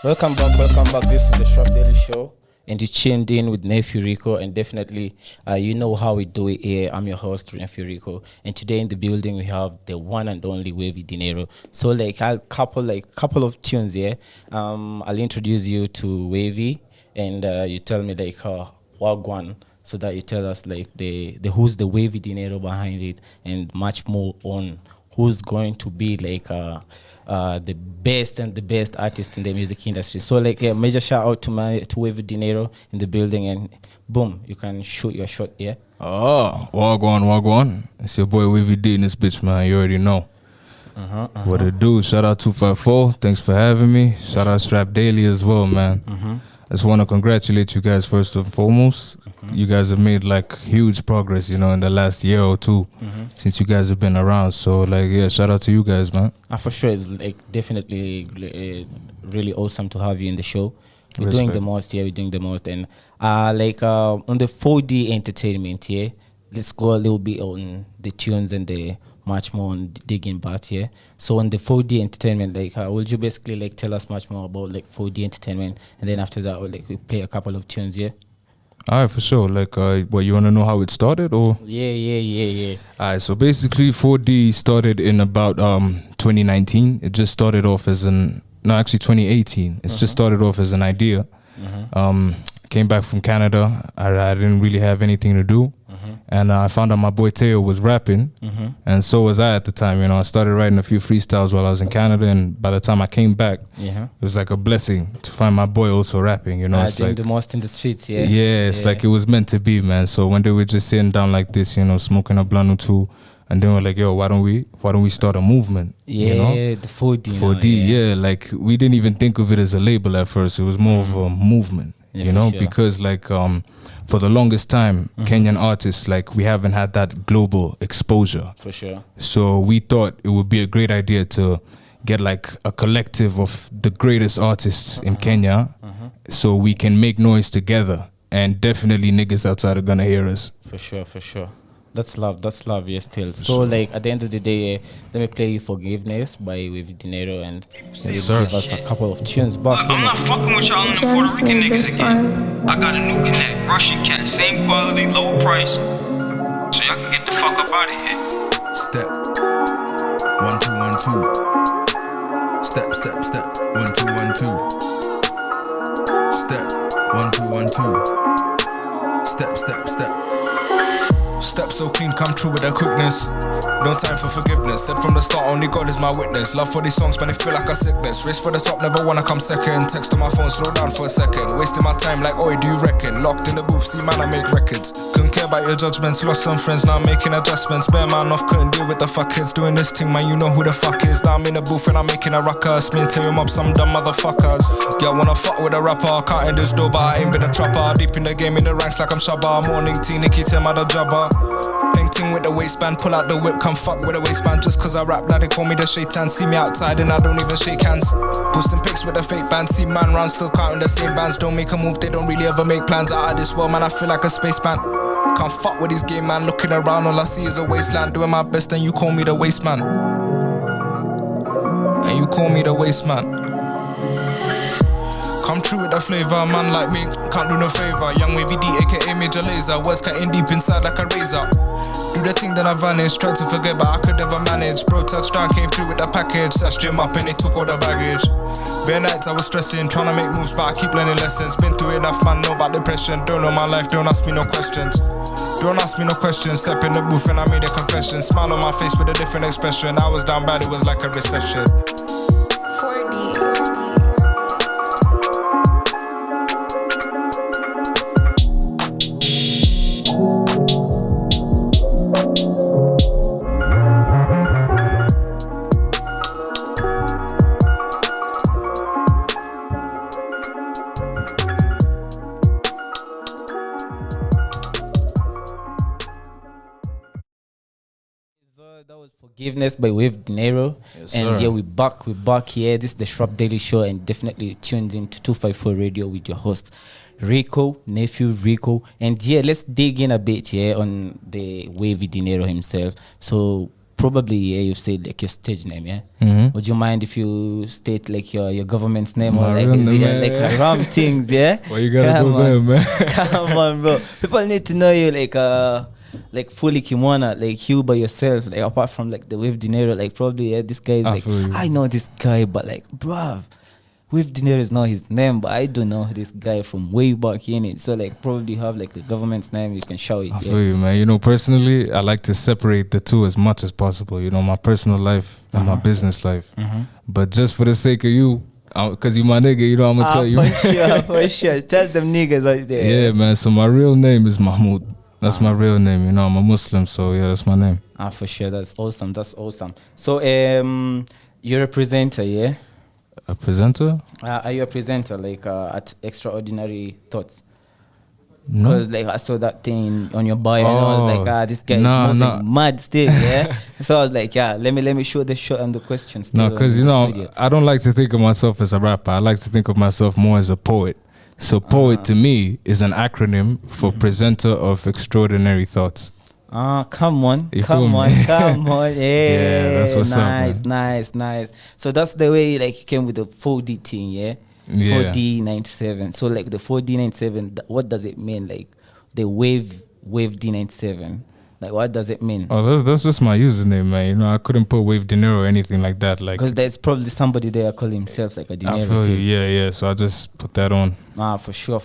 Welcome back. This is the Shrap Daily Show, and you tuned in with Nephew Rico, and definitely, you know how we do it here. I'm your host, Nephew Rico, and today in the building we have the one and only Wave Dinero. So, I'll couple of tunes here. I'll introduce you to Wavy, and you tell me what one, so that you tell us the who's the Wavy Dinero behind it, and much more on who's going to be the best artist in the music industry. So a major shout out to Wave Dinero in the building, and boom, you can shoot your shot here. Oh, wagwan. It's your boy Wavy D in this bitch, man. You already know. What it do? Shout out 254. Thanks for having me. Shout out Shrap Daily as well, man. I just want to congratulate you guys first and foremost. You guys have made huge progress, in the last year or two since you guys have been around. So shout out to you guys, man. For sure, it's definitely really awesome to have you in the show. We're doing the most, and on the 4D entertainment, let's go a little bit on the tunes and the much more on digging back here. So on the 4D entertainment, would you basically tell us much more about 4D entertainment, and then after that we play a couple of tunes here? All right, for sure. What, you want to know how it started, or? Yeah. All right, so basically 4D started in about 2019. It just started off as 2018. It's just started off as an idea. Came back from Canada. I didn't really have anything to do. And I found out my boy Teo was rapping, and so was I at the time. I started writing a few freestyles while I was in Canada, and by the time I came back, it was like a blessing to find my boy also rapping. It's doing the most in the streets, it's like it was meant to be, man. So one day we're just sitting down like this, smoking a blunt or two, and then we're like, yo, why don't we start a movement? The 4D. 4D, we didn't even think of it as a label at first. It was more of a movement, sure. because for the longest time, Kenyan artists, we haven't had that global exposure. For sure. So we thought it would be a great idea to get a collective of the greatest artists in Kenya, so we can make noise together, and definitely niggas outside are gonna hear us. For sure. That's love, yes, still. So, at the end of the day, let me play you Forgiveness by Wave Dinero, and give us a couple of tunes back. I'm not fucking with y'all Puerto Rican niggas again. I got a new connect, Russian cat, same quality, low price. So y'all can get the fuck up out of here. Step 1 2 1 2. Step 1 2 1 2. Step 1 2 1 2. Step. Step so clean, come true with the quickness. No time for forgiveness. Said from the start, only God is my witness. Love for these songs, man, it feel like a sickness. Race for the top, never wanna come second. Text on my phone, slow down for a second. Wasting my time like, oi, do you reckon? Locked in the booth, see man, I make records. Couldn't care about your judgments, lost some friends, now I'm making adjustments. Bear man off, couldn't deal with the fuckheads. Doing this thing, man, you know who the fuck is. Now I'm in the booth and I'm making a ruckus. Me and Terry mob, some dumb motherfuckers. Yeah, wanna fuck with a rapper, can't in this door, but I ain't been a trapper. Deep in the game, in the ranks like I'm Shabba. Morning tea, Nicky, tell my the jabba. Ting with the waistband, pull out the whip, come fuck with the waistband. Just cause I rap, now they call me the shaitan. See me outside and I don't even shake hands. Posting pics with the fake band, see man round, still counting the same bands. Don't make a move, they don't really ever make plans. Out of this world, man, I feel like a spaceman. Can't fuck with this game, man, looking around, all I see is a wasteland. Doing my best and you call me the waste man. Come true with the flavor, man like me, can't do no favor. Young Wavy D, aka Major Lazer. Words cutting deep inside like a razor. Do the thing, then I vanish. Tried to forget, but I could never manage. Bro, touchdown, came through with the package. Sashed him up and they took all the baggage. Bare nights I was stressing, trying to make moves, but I keep learning lessons. Been through enough, man, know about depression. Don't know my life, don't ask me no questions. Step in the booth and I made a confession. Smile on my face with a different expression. I was down bad, it was like a recession. 4D. That was Forgiveness by Wave Dinero. Yes, and sir. we're back here. This is the Shrap Daily Show, and definitely tuned in to 254 Radio with your host Rico, Nephew Rico. And let's dig in a bit on the Wave Dinero himself. So probably you've said like your stage name, yeah. Mm-hmm. Would you mind if you state like your government's name or My like real is it, name, like yeah. rum things, yeah? Well, you gotta Come go there, on. man. Come on, bro. People need to know you like fully Kimwana, like you by yourself, like apart from like the Wave Dinero, like probably this guy is I like feel you. I know this guy, but like bruv, Wave Dinero is not his name, but I don't know this guy from way back in it. So like probably have like the government's name, you can show it. I feel you, man. You know, personally, I like to separate the two as much as possible. You know, my personal life and my business life. But just for the sake of you, because you my nigga, you know, I'm gonna tell you. For sure. Tell them niggas out there. Yeah, man. So my real name is Mahmoud. That's my real name. You know, I'm a Muslim, so yeah, that's my name. For sure. That's awesome. That's awesome. So you're a presenter, yeah? A presenter? Are you a presenter like at Extraordinary Thoughts? No. Because like I saw that thing on your bio and I was like, this guy is moving mad still, yeah. So I was like, yeah, let me show the shot and the questions. No, because you know, I don't like to think of myself as a rapper. I like to think of myself more as a poet. So poet to me is an acronym for presenter of extraordinary thoughts. Come on. Yeah, that's what's up, nice. So that's the way like you came with the 4D thing, yeah? 4D97. So like the 4D97, what does it mean? Like the Wave D97. Like what does it mean? Oh, that's just my username, man. You know, I couldn't put Wave Dinero or anything like that. Like, because there's probably somebody there calling himself like a Dinero. I feel you, yeah. So I just put that on. For sure.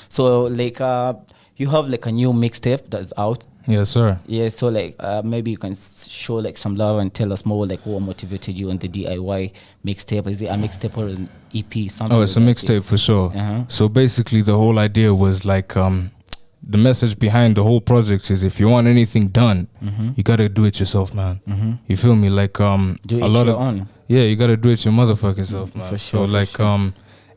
So like you have like a new mixtape that's out. Yes, sir. Yeah, so like maybe you can show like some love and tell us more like what motivated you on the DIY mixtape. Is it a mixtape or an EP? Something? Oh, it's a mixtape for sure. So basically, the whole idea was like the message behind the whole project is if you want anything done, you gotta do it yourself, man. You feel me? Like do it a lot your of own. Yeah, you gotta do it your motherfucking self, man. For sure. So like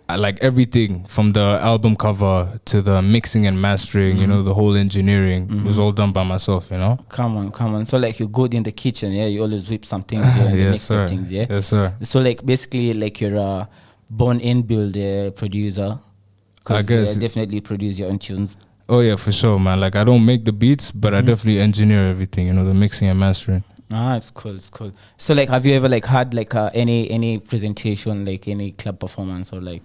I like everything from the album cover to the mixing and mastering, you know, the whole engineering was all done by myself, you know. Come on. So like you're good in the kitchen, yeah. You always whip some things, yeah, and Yes, mix sir. things, yeah. Yes, sir. So like basically like you're a born in build producer. I guess definitely produce your own tunes. Oh yeah, for sure, man. Like I don't make the beats, but I definitely engineer everything, you know, the mixing and mastering. It's cool. So like have you ever like had like any presentation, like any club performance or like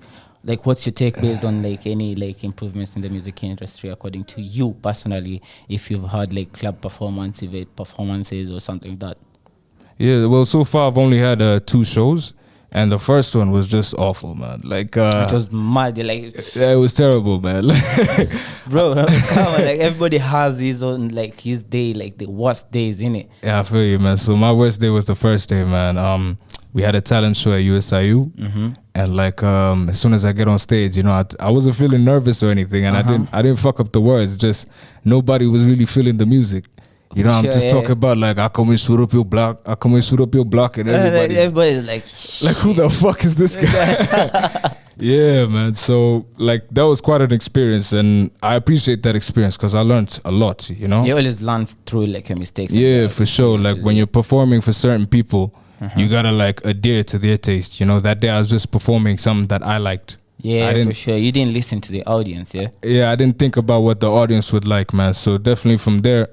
what's your take based on like any like improvements in the music industry according to you personally, if you've had like club performances or something like that? Yeah, well, so far I've only had 2 shows, and the first one was just awful, man. Like it was mad, like yeah, it was terrible, man. bro, come on, like everybody has his own like his day, like the worst days, innit? Yeah, I feel you, man. So my worst day was the first day, man. We had a talent show at USIU, and like as soon as I get on stage, you know, I wasn't feeling nervous or anything, and I didn't fuck up the words. Just nobody was really feeling the music. You know, I'm just talking about like I come and shoot up your block, and everybody's like who the fuck is this guy? Yeah, man. So like that was quite an experience, and I appreciate that experience because I learned a lot. You know, you always learn through like your mistakes. Yeah, for sure. Like when you're performing for certain people, you gotta like adhere to their taste. You know, that day I was just performing something that I liked. Yeah, for sure. You didn't listen to the audience, yeah? Yeah, I didn't think about what the audience would like, man. So definitely from there,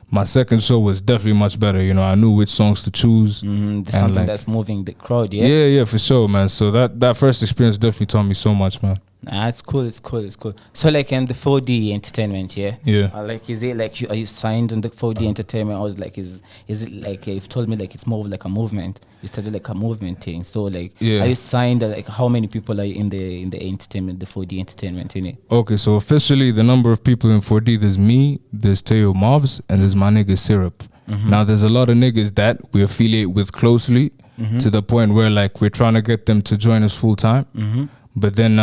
my second show was definitely much better. You know, I knew which songs to choose. Something like, that's moving the crowd, yeah? Yeah, for sure, man. So that first experience definitely taught me so much, man. It's cool. So like in the 4D entertainment, yeah? Yeah. Like is it like are you signed on the 4D entertainment? I was like, is it like you've told me like it's more of like a movement. You started like a movement thing. So like are you signed? Like how many people are you in the entertainment, the 4D entertainment in it? Okay, so officially the number of people in 4D, there's me, there's Teo Mobs, and there's my nigga Syrup. Now there's a lot of niggas that we affiliate with closely to the point where like we're trying to get them to join us full time. But then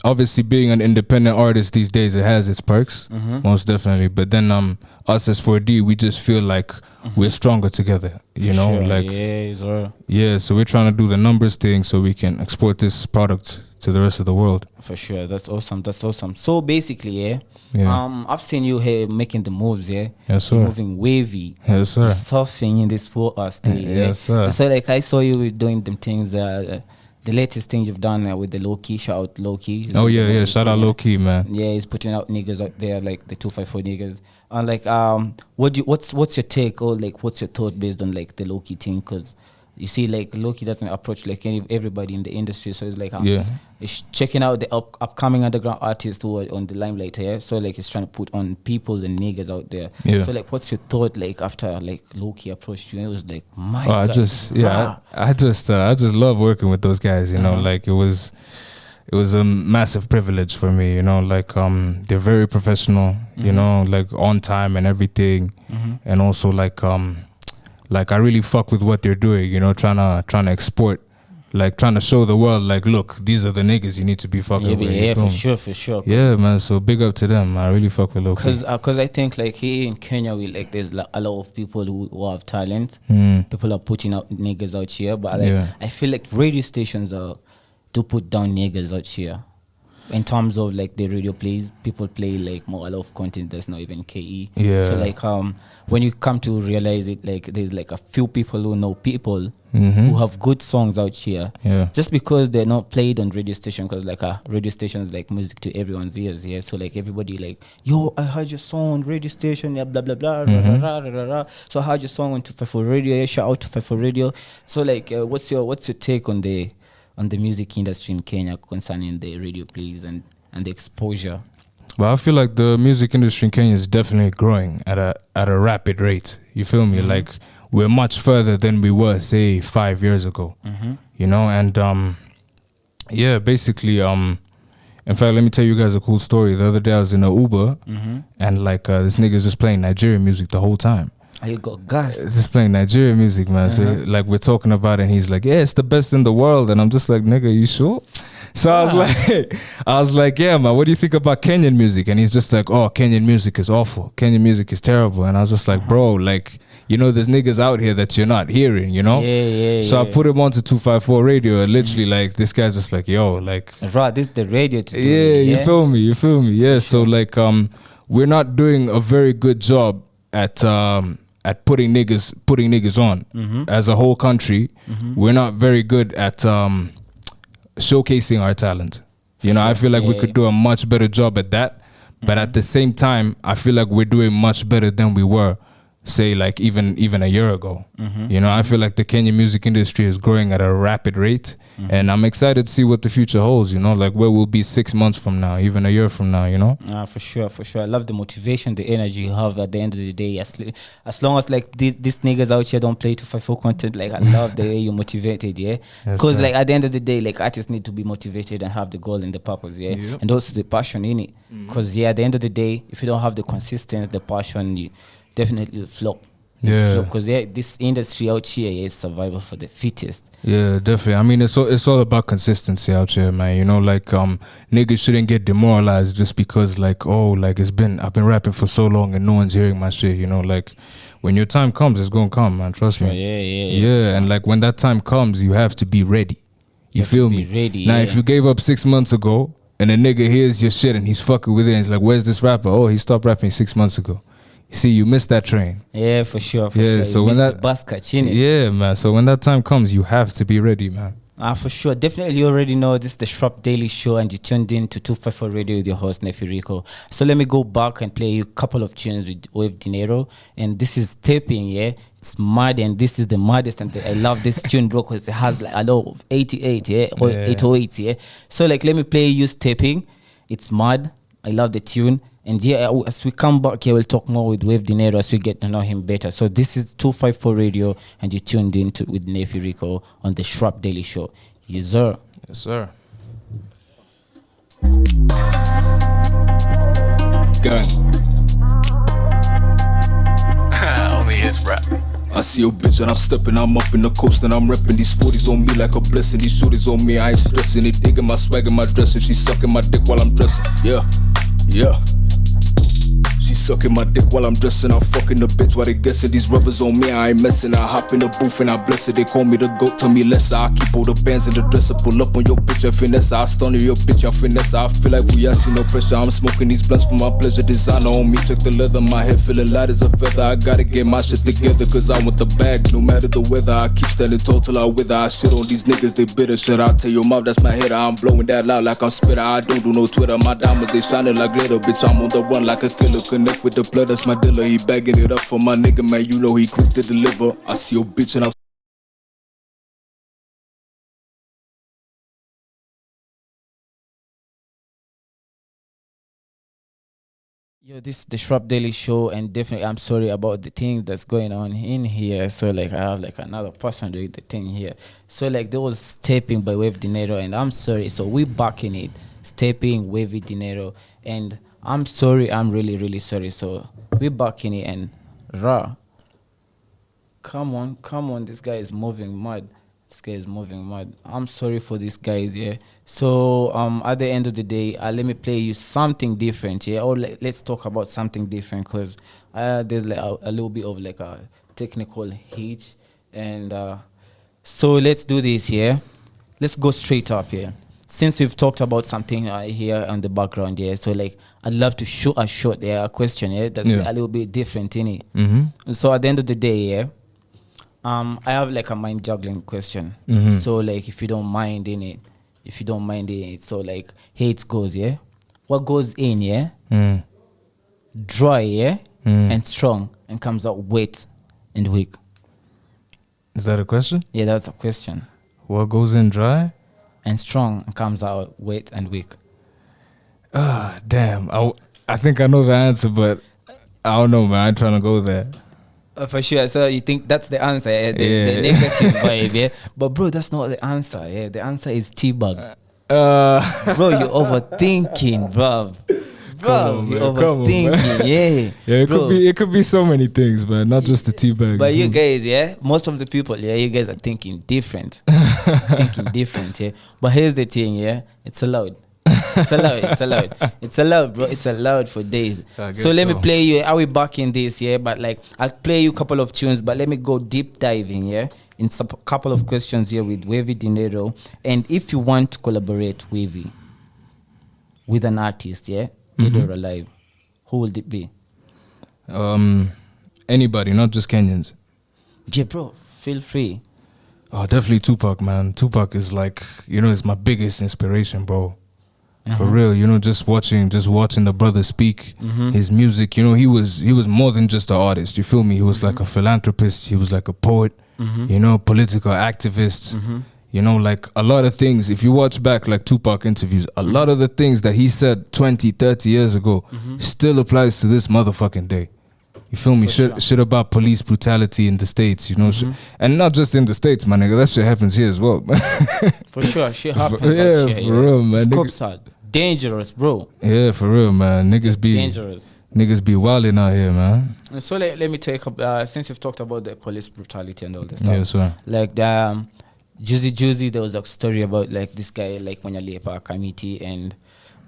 obviously being an independent artist these days, it has its perks, most definitely. But then us as 4D, we just feel like we're stronger together, you know? Sure. Like Yeah, so we're trying to do the numbers thing so we can export this product to the rest of the world. For sure, that's awesome. So basically, I've seen you here making the moves, yeah? Yes, sir. You're moving wavy. Yes, sir. Surfing in this 4 still, yeah? Yes, sir. So like I saw you doing them things, the latest thing you've done with the Low Key. Shout out Low Key. Oh yeah. Shout out Low Key, man. Yeah, he's putting out niggas out there like the 254 niggas. And like, what's your take or like what's your thought based on like the Low Key thing? Because you see, like Low Key doesn't approach like everybody in the industry, so it's like it's checking out the upcoming underground artists who are on the limelight here. So like it's trying to put on people and niggas out there. Yeah. So like, what's your thought like after like Low Key approached you? It was like my God. I just love working with those guys. You know, like it was a massive privilege for me. You know, like they're very professional. You know, like on time and everything, and also like I really fuck with what they're doing, you know, trying to export, like trying to show the world, like, look, these are the niggas you need to be fucking with. Yeah, for sure. Yeah, man. So big up to them. I really fuck with Loki. Because I think like here in Kenya, there's like a lot of people who have talent. People are putting out niggas out here, but like, I feel like radio stations do put down niggas out here. In terms of like the radio plays, people play like a lot of content that's not even KE. Yeah. So like when you come to realize it, like there's like a few people who know people who have good songs out here. Yeah. Just because they're not played on radio station, because like a radio station is like music to everyone's ears. Yeah. So like everybody like, yo, I heard your song on radio station. Yeah, blah blah blah. Rah, rah, rah, rah, rah. So I heard your song on 254 radio. Yeah, shout out to 254 radio. So like, what's your take on the music industry in Kenya concerning the radio plays and the exposure? Well, I feel like the music industry in Kenya is definitely growing at a rapid rate. You feel me? Like we're much further than we were, say, 5 years ago. You know, and basically, in fact, let me tell you guys a cool story. The other day I was in an Uber, and like this nigga's just playing Nigerian music the whole time. You got gas. Just playing Nigerian music, man. So like we're talking about it, and he's like, yeah, it's the best in the world. And I'm just like, nigga, you sure? So I was like, yeah, man, what do you think about Kenyan music? And he's just like, oh, Kenyan music is awful. Kenyan music is terrible. And I was just like, bro, like, you know, there's niggas out here that you're not hearing, you know? So I put him onto 254 radio, and literally like this guy's just like, yo, like, right, this is the radio to do. You feel me? Yeah. So like we're not doing a very good job at putting niggas on as a whole country. We're not very good at showcasing our talent. You know, I feel like we could do a much better job at that. But at the same time, I feel like we're doing much better than we were, say, like even a year ago. You know, I feel like the Kenyan music industry is growing at a rapid rate. And I'm excited to see what the future holds, you know, like where we'll be 6 months from now, even a year from now, you know? For sure. I love the motivation, the energy you have at the end of the day. As long as like these niggas out here don't play 254 content, like I love the way you're motivated, yeah? Because like at the end of the day, like artists need to be motivated and have the goal and the purpose, yeah? And also the passion in it. Because at the end of the day, if you don't have the consistency, the passion, you definitely flop. Because this industry out here is survival for the fittest. Yeah, definitely. I mean, it's all about consistency out here, man. You know, like niggas shouldn't get demoralized just because like, oh, like I've been rapping for so long and no one's hearing my shit. You know, like when your time comes, it's gonna come, man. Trust me. Yeah. And like when that time comes, you have to be ready. You feel me? Ready, now, if you gave up 6 months ago and a nigga hears your shit and he's fucking with it, and he's like, "Where's this rapper?" Oh, he stopped rapping 6 months ago. See, you missed that train. Yeah, for sure. So when that the bus catching it. Yeah, man. So when that time comes, you have to be ready, man. For sure. Definitely, you already know this is the Shrap Daily Show, and you tuned in to 254 Radio with your host, Nephew Rico. So let me go back and play you a couple of tunes with Wave Dinero. And this is Taping, yeah? It's mad, and this is the maddest. And I love this tune, bro, because it has like a lot of 88, yeah? Or 808, yeah? So like, let me play you Taping. It's mad. I love the tune. And yeah, as we come back here, we'll talk more with Wave Dinero as we get to know him better. So this is 254 Radio, and you tuned in with Nephew Rico on the Shrap Daily Show. Yes, sir. Yes, sir. Gang. Only his rap. I see your bitch and I'm stepping, I'm up in the coast and I'm repping these 40s on me like a blessing. These shorties on me, I ain't stressing. They digging my swag and my dress, and she sucking my dick while I'm dressing. Yeah. She sucking my dick while I'm dressing. I'm fucking the bitch while they guessing. These rubbers on me, I ain't messing. I hop in the booth and I bless it. They call me the goat, tell me lesser. I keep all the bands in the dresser. Pull up on your bitch, I finesse. I stun your bitch, I finesse. I feel like we see no pressure. I'm smoking these blunts for my pleasure. Designer on me, check the leather. My head feeling light as a feather. I gotta get my shit together, cause I want the bag. No matter the weather, I keep standing tall till I wither. I shit on these niggas, they bitter. Shit, I tell your mouth, that's my header. I'm blowing that loud like I'm spitter. I don't do no Twitter. My diamonds, they shining like glitter. Bitch, I'm on the run like a killer. Connect with the blood, that's my dealer. He bagging it up for my nigga, man. You know he quick to deliver. I see your bitch and I Yo, this is the Shrap Daily Show, and definitely I'm sorry about the thing that's going on in here. So like I have like another person doing the thing here. So like there was Stepping by Wave Dinero, and I'm sorry. So we back in it. Stepping, Wave Dinero, and I'm sorry. I'm really sorry. So we back in it, and raw. Come on. This guy is moving mad. I'm sorry for these guys, yeah. So at the end of the day, let me play you something different, yeah. Or let's talk about something different, because there's like a little bit of like a technical hitch, and so let's do this, yeah. Let's go straight up here. Since we've talked about something here on the background, yeah. So like I'd love to shoot a shot there, a question, yeah. That's like a little bit different in it. Mm-hmm. So at the end of the day, yeah. I have like a mind juggling question. Mm-hmm. So like if you don't mind in it, so like here it goes, yeah. What goes in, yeah? Dry, yeah? And strong, and comes out wet and weak. Is that a question? Yeah, that's a question. What goes in dry? And strong, and comes out wet and weak. Damn. I think I know the answer, but I don't know, man. I'm trying to go there. For sure. So you think that's the answer, yeah? The negative vibe, yeah? But bro, that's not the answer, yeah? The answer is teabag. Bro, you're overthinking, bro. Bro, you're overthinking, yeah. Yeah, bro. it could be so many things, man. Not just the teabag. But you guys, yeah, most of the people, yeah, you guys are thinking different. Yeah. But here's the thing, yeah, it's allowed. It's allowed, bro. It's allowed for days. So let me play you. Are we back in this? Yeah, but like I'll play you a couple of tunes, but let me go deep diving. Yeah, in a couple of questions here with Wave Dinero. And if you want to collaborate with an artist, yeah, dead or alive, who will it be? Anybody, not just Kenyans. Yeah, bro. Feel free. Oh, definitely Tupac, man. Tupac is like, is my biggest inspiration, bro. For real, just watching the brother speak, his music, he was more than just an artist, you feel me? He was like a philanthropist, he was like a poet, political activist, like a lot of things. If you watch back like Tupac interviews, a lot of the things that he said 20, 30 years ago still applies to this motherfucking day. You feel me? Shit about police brutality in the States, and not just in the States, my nigga. That shit happens here as well. For sure, shit happens. For real, man. Cops are dangerous, bro. Yeah, for real, man. Niggas be dangerous. Niggas be wilding out here, man. So let me take up. Since you've talked about the police brutality and all this stuff, yes, sir. Like the Juicy, there was a story about like this guy, like Manyalepa committee, and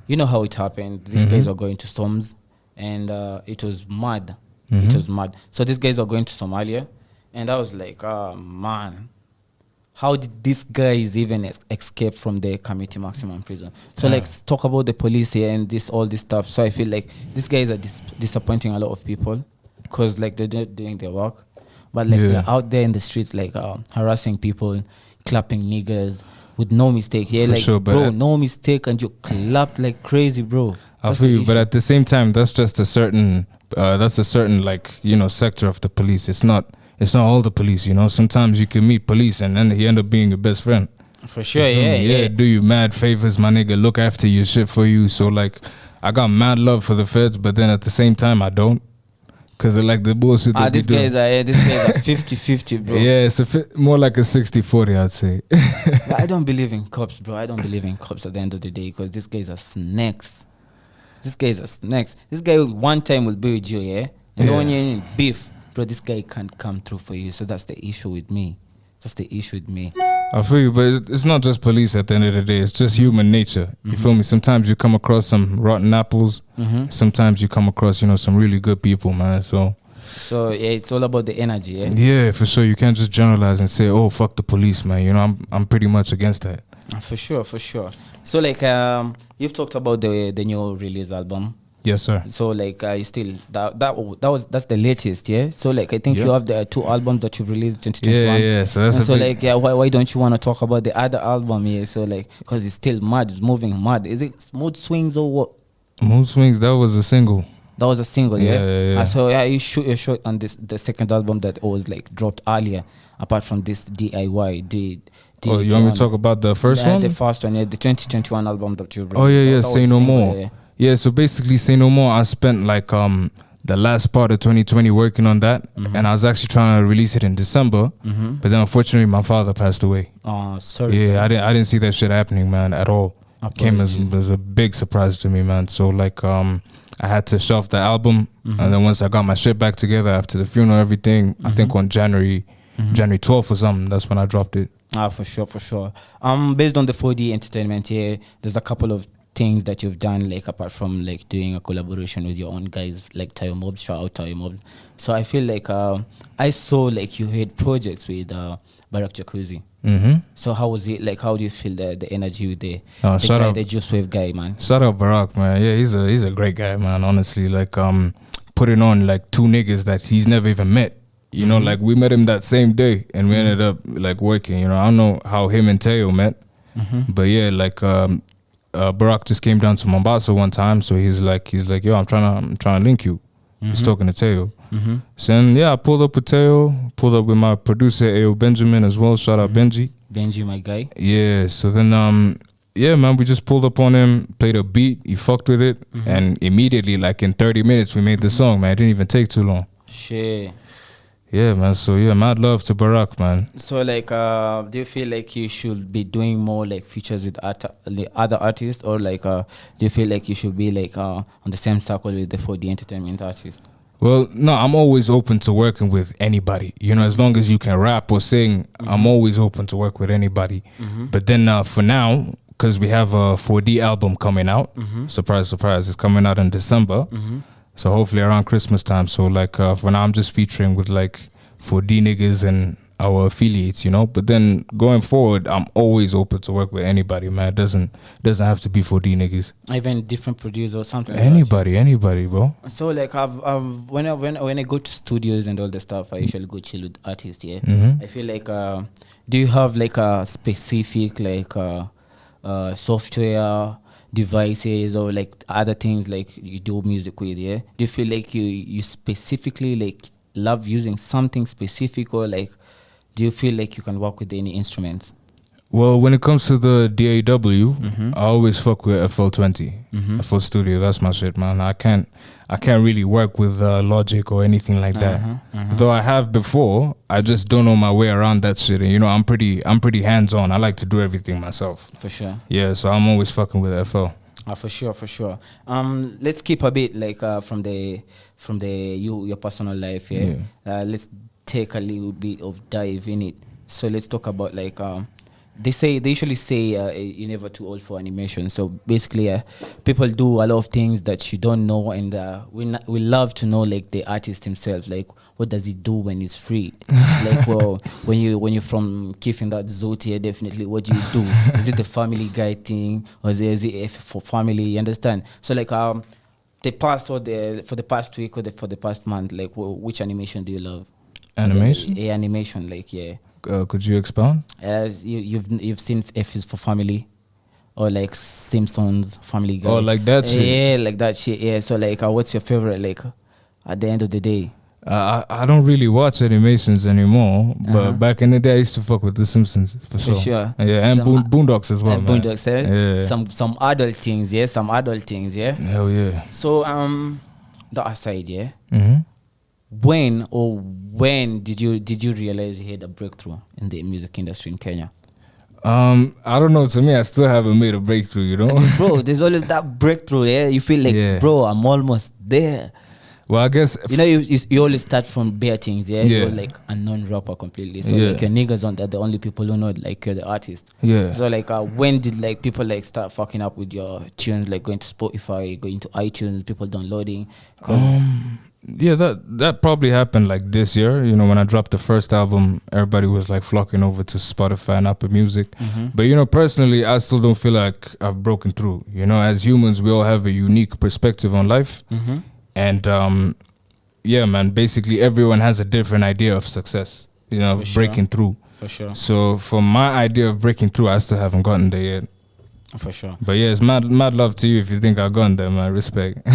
you know how it happened. These guys were going to Storms, and it was mad. It was mad. So these guys are going to Somalia, and I was like, oh man, how did these guys even escape from the community maximum prison? So like talk about the police here and all this stuff. So I feel like these guys are disappointing a lot of people, because like they're not doing their work, but like they're out there in the streets like harassing people, clapping niggas with no mistake. Yeah, for like sure, bro, no mistake, and you clap like crazy, bro. I feel you, but at the same time, that's just a certain like sector of the police. It's not all the police. Sometimes you can meet police and then he end up being your best friend. For sure, yeah. Do you mad favors, my nigga. Look after your shit for you. So like, I got mad love for the feds, but then at the same time, I don't. Cause of like the bullshit that these guys are 50-50, bro. Yeah, it's more like a 60-40, I'd say. But I don't believe in cops, bro. I don't believe in cops at the end of the day, because these guys are snakes. This guy one time will be with you, yeah? And then when you're in beef, bro, this guy can't come through for you. So that's the issue with me. I feel you, but it's not just police at the end of the day. It's just human nature. You feel me? Sometimes you come across some rotten apples. Sometimes you come across, some really good people, man. So yeah, it's all about the energy, yeah? Yeah, for sure. You can't just generalize and say, "Oh, fuck the police, man." I'm pretty much against that. For sure. So like, you've talked about the new release album. Yes, sir. So like, you still that's the latest, yeah. So like, I think you have the 2 albums that you've released in 2021. Yeah. So that's like, why don't you want to talk about the other album here? So like, because it's still mad, it's moving mad. Is it Mood Swings or what? Mood Swings. That was a single. That was a single, yeah. Yeah. So you shoot your shot on the second album that was like dropped earlier. Apart from this DIY, you want me to talk about the first one? The first one, yeah, the 2021 album that you released. Oh yeah, That Say was No single, More. yeah. Yeah, so basically Say No More, I spent like the last part of 2020 working on that, and I was actually trying to release it in December, but then unfortunately my father passed away. Oh, sorry. Yeah, I didn't see that shit happening, man, at all. Came as a big surprise to me, man. So like I had to shelf the album, and then once I got my shit back together after the funeral, everything, I think on January 12th or something, that's when I dropped it. For sure. Based on the 4D Entertainment here, there's a couple of things that you've done, like apart from like doing a collaboration with your own guys like Tayo Mob, shout out Tayo Mob. So I feel like I saw like you had projects with Barack Jacuzzi. So how was it? Like, how do you feel the energy with the guy, the Juice Wave guy, man? Shout out Barack, man. Yeah, he's a great guy, man. Honestly, like putting on like 2 niggas that he's never even met. Like we met him that same day, and we ended up like working. I don't know how him and Tayo met, but yeah, like Barack just came down to Mombasa one time, so he's like, yo, I'm trying to link you. He's talking to Tayo. So then, I pulled up with Tayo, pulled up with my producer Ayo Benjamin as well. Shout out Benji, my guy. Yeah. So then man, we just pulled up on him, played a beat, he fucked with it, and immediately, like in 30 minutes, we made the song, man. It didn't even take too long. Shit. Yeah, man. So mad love to Barack, man. So like, do you feel like you should be doing more like features with other artists, or like, do you feel like you should be like on the same circle with the 4D Entertainment artists? Well, no, I'm always open to working with anybody. As long as you can rap or sing, I'm always open to work with anybody. But then for now, because we have a 4D album coming out, surprise, surprise, it's coming out in December. So hopefully around Christmas time. So like for now, I'm just featuring with like 4D niggas and our affiliates, But then going forward, I'm always open to work with anybody, man. It doesn't have to be 4D niggas. Even different producers or something. Anybody, bro. So like when I go to studios and all the stuff, I usually go chill with artists. Yeah, I feel like do you have like a specific like software, devices, or like other things like you do music with? Yeah, do you feel like you specifically like love using something specific, or like do you feel like you can work with any instruments? Well, when it comes to the DAW, I always fuck with FL20, FL Studio. That's my shit, man. I can't really work with Logic or anything like that. Though I have before, I just don't know my way around that shit. And I'm pretty hands on. I like to do everything myself. For sure. Yeah, so I'm always fucking with FL. For sure. Let's keep a bit like from your personal life. Yeah. Let's take a little bit of dive in it. So let's talk about like they usually say you're never too old for animation. So basically, people do a lot of things that you don't know, and we love to know like the artist himself. Like, what does he do when he's free? Like, well, when you're from keeping that Zotia, definitely, what do you do? Is it the Family Guy thing, or is it for family? You understand? So like the past for the past week or for the past month, like which animation do you love? Animation? Animation, like, yeah. Could you expound? As you've seen F is for Family, or like Simpsons, Family Guy. Oh, like that shit. Yeah, like that shit. Yeah. So like, what's your favorite? Like, at the end of the day. I don't really watch animations anymore, but back in the day I used to fuck with the Simpsons for sure. Yeah, and Boondocks as well. And Boondocks, yeah. Some adult things, yeah. Hell yeah. So that aside, yeah. When did you realize you had a breakthrough in the music industry in Kenya? I don't know. To me, I still haven't made a breakthrough. Bro, there's always that breakthrough. Yeah, you feel like, bro, I'm almost there. Well, I guess You know, you always start from bare things, yeah? Yeah. You're like a non-rapper completely. So Yeah. like your niggas on that, the only people who know like you're the artist. Yeah. So like when did like people like start fucking up with your tunes, like going to Spotify, going to iTunes, people downloading? 'Cause Yeah, that probably happened like this year. You know, when I dropped the first album, everybody was like flocking over to Spotify and Apple Music. But you know, personally, I still don't feel like I've broken through. You know, as humans, we all have a unique perspective on life, and yeah, man. Basically, everyone has a different idea of success. You know, For sure. breaking through. for sure, So, for my idea of breaking through, I still haven't gotten there yet. for sure. But yeah, it's mad love to you if you think I've gone there, man. Respect.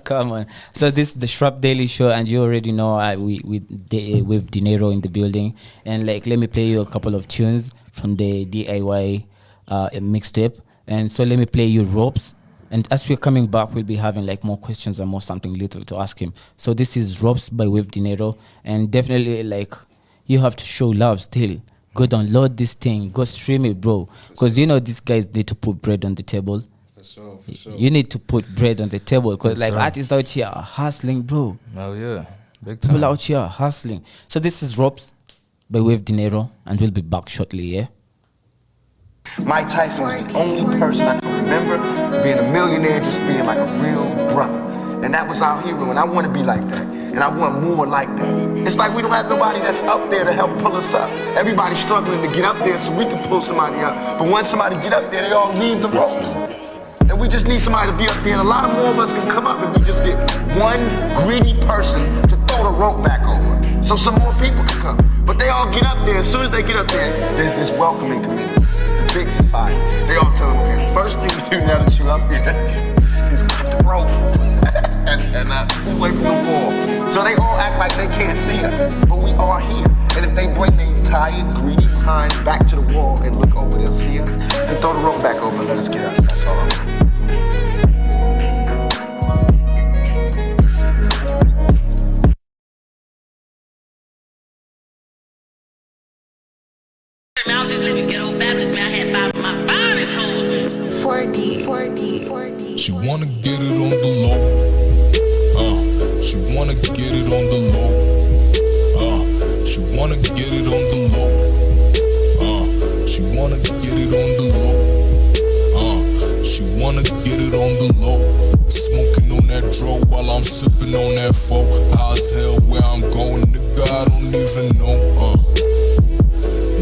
Come on. So this is the Shrap Daily Show, and you already know with Dinero in the building. And like, let me play you a couple of tunes from the DIY mixtape. And so let me play you Ropes. And as we're coming back, we'll be having like more questions and more something little to ask him. So this is Ropes by Wave Dinero, and definitely like you have to show love still. Go download this thing, go stream it, bro. Because you know these guys need to put bread on the table. For sure. You need to put bread on the table because Yes, like sir. artists out here are hustling, bro. Oh yeah, big People time. out here are hustling. So this is Ropes by Wave Dinero, and we'll be back shortly, yeah? Mike Tyson was the only person I can remember being a millionaire, just being like a real brother. And that was our hero, and I want to be like that. And I want more like that. It's like we don't have nobody that's up there to help pull us up. Everybody's struggling to get up there so we can pull somebody up. But once somebody get up there, they all leave the ropes. And we just need somebody to be up there, and a lot more of us can come up if we just get one greedy person to throw the rope back over. So some more people can come. But they all get up there. As soon as they get up there, there's this welcoming committee. The big society. They all tell them, okay, first thing to do now that you up here is cut the rope and pull away from the wall. So they all act like they can't see us, but we are here. And if they bring their tired, greedy behinds back to the wall and look over, they'll see us and throw the rope back over and let us get up. That's all I want. I'm just living ghetto fabulous, man. I had 5 of my finest hoes. 4D. She wanna get it on the low. She wanna get it on the low. She wanna get it on the low. She wanna get it on the low. She wanna get it on the low. Smoking on that dro while I'm sipping on that folk. High as hell where I'm going, nigga, I don't even know.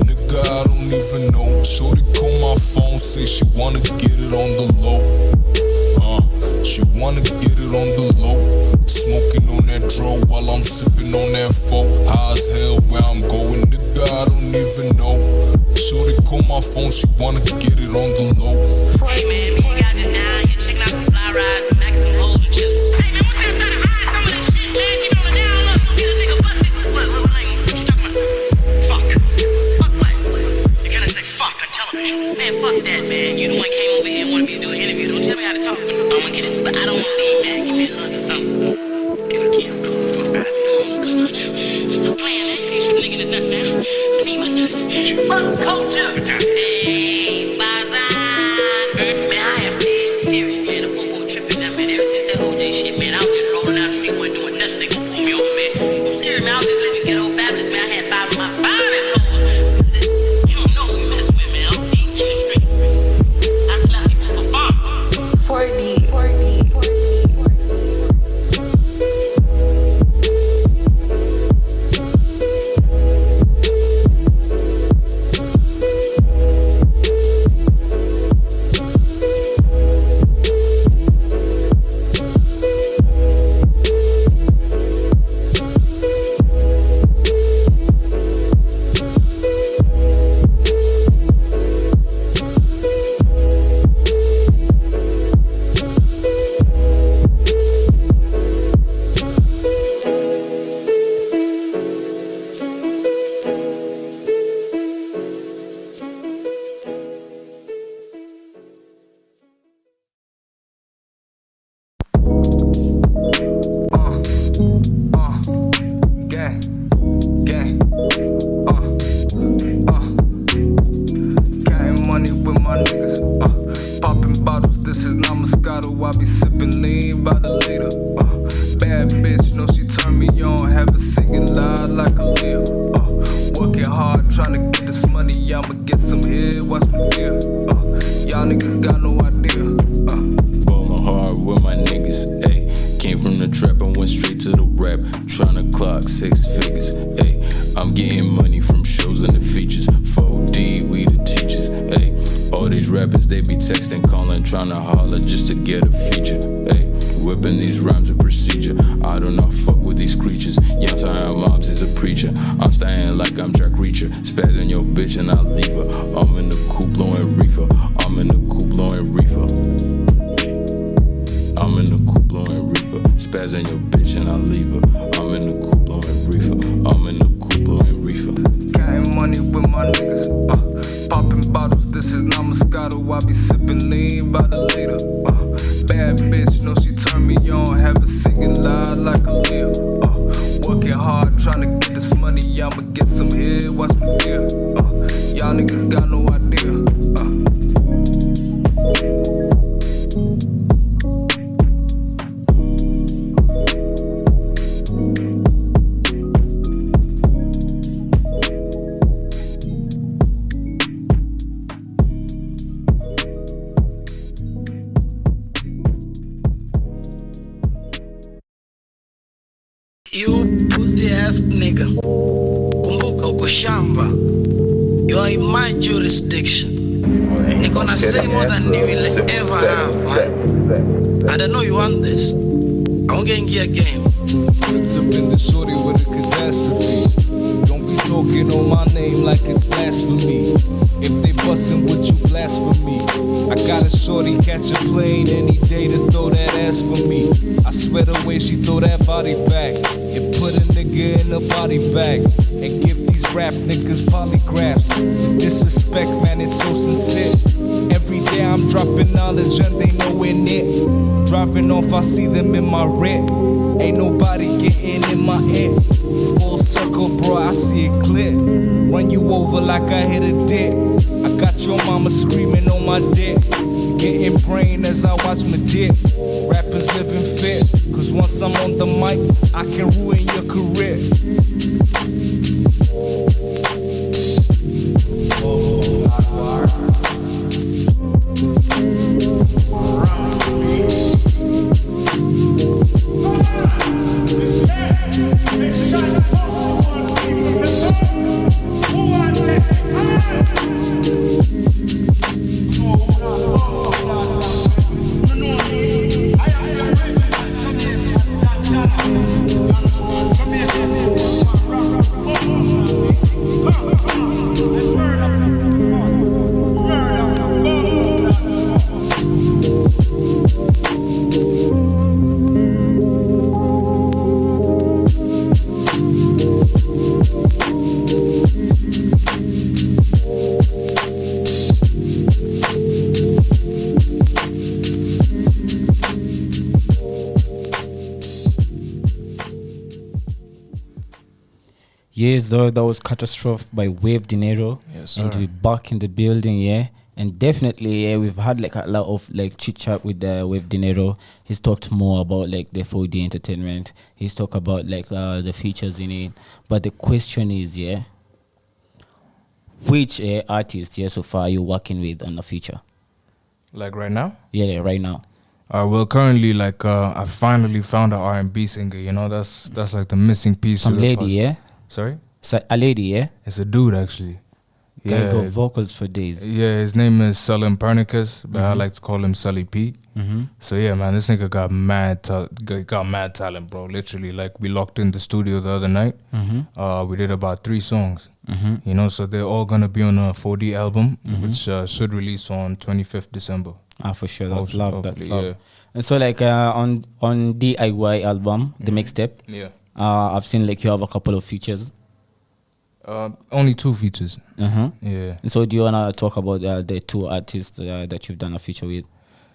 Nigga, I don't even know. Shorty call my phone, say she wanna get it on the low. She wanna get it on the low. Smoking on that dro while I'm sipping on that folk. High as hell where I'm going, nigga, I don't even know. Shorty call my phone, she wanna get it on the low. Hey, man, me, you got this now. You checking out some fly rides and back some hoes and shit. Hey, man, what you trying to hide some of this shit, man? You know the down low, so get a nigga busted. What like, what you talking about? Fuck. Fuck what? You kinda say fuck on television. Man, fuck that, man. You the one came over here and wanted me to do an interview. Don't tell me how to talk. I'm gonna get it, but I don't want to leave, man. Give me a hug or something. Give me a kiss. Stop playing, man. You can't shoot a nigga in his nuts, man. I need my nuts. Fuck culture. Hey, Bazan. Man, I am dead serious, man. The football tripping that, man. Ever since that whole day shit, man, I was just rolling down the street, wasn't doing nothing. They gon' pull me over, man. I'm serious, man. I was just living ghetto fabulous, man. I had 5 of my finest hoes. You don't know who mess with, man. I'm deep in the street. I slap people for fun. 4D. what's my deal? Y'all niggas got no idea. Ballin' hard with my niggas, ayy. Came from the trap and went straight to the rap. Tryna clock 6 figures, ayy. I'm getting money from shows and the features. 4D, we the teachers, ayy. All these rappers, they be texting, calling, tryna holler just to get a feature, ayy. Whipping these rhymes with procedure. I do not fuck with these creatures. Young time moms is a preacher. I'm staying like I'm Jack Reacher. Spazzing your bitch and I'll leave her. I'm in the coupe blowing reefer. I'm in the coupe blowing reefer. I'm in the coupe blowing reefer. Spazzing your bitch and I'll leave her. I'm in the coupe blowing reefer. I'm in the coupe blowing reefer. Counting money with my niggas. Popping bottles, this is not Moscato. I be sipping lean by the liter. Bad bitch, know she turn me on. Have it singing loud like a Leo. Working hard, trying to get this money. I'ma get some head, what's my deal? Y'all niggas got no idea. You pussy ass nigga. Kumbuka uko shamba. You are in my jurisdiction. Niko na say more than you will ever have, man. I don't know you want this. I won't get in game. Whipped up in the shorty with a catastrophe. Don't be talking on my name like it's blasphemy. If they bustin' with you, blasphemy. I got a shorty catch a plane any day to throw that ass for me. I swear the way she throw that body back and put a nigga in a body bag and give these rap niggas polygraphs. The disrespect, man, it's so sincere. Every day I'm dropping knowledge and they nowhere near. Driving off, I see them in my rear. Ain't nobody getting in my ear. Full circle, bro, I see it clear. Run you over like I hit a deer. I got your mama screaming on my dick. Getting brain as I watch my dick. Rappers living fair, cause once I'm on the mic, I can ruin your career. Yes, though, that was Catastrophe by Wave Dinero. Yes, sir. And we're back in the building, yeah. And definitely, yeah, we've had like a lot of like chit chat with Wave Dinero. He's talked more about like the 4D entertainment. He's talked about like the features in it. But the question is, yeah, which artist, yeah, so far are you working with on the feature? Like right now? Yeah, right now. Well, currently, like I finally found an R&B singer. You know, that's like the missing piece. Some to the lady, puzzle. yeah. Sorry? A lady, yeah. It's a dude actually. Guy got vocals for days. Yeah, his name is Sullen Pernicus, but I like to call him Sully P. So yeah, man, this nigga got mad talent, bro. Literally, like we locked in the studio the other night. We did about 3 songs. You know, so they're all gonna be on a 4D album, which should release on 25th December. Ah, for sure. That's love. That's Hopefully, love. yeah. And so, like on DIY album, the mixtape. Yeah. I've seen like you have a couple of features. Only 2 features. Yeah. And so, do you wanna talk about the 2 artists that you've done a feature with?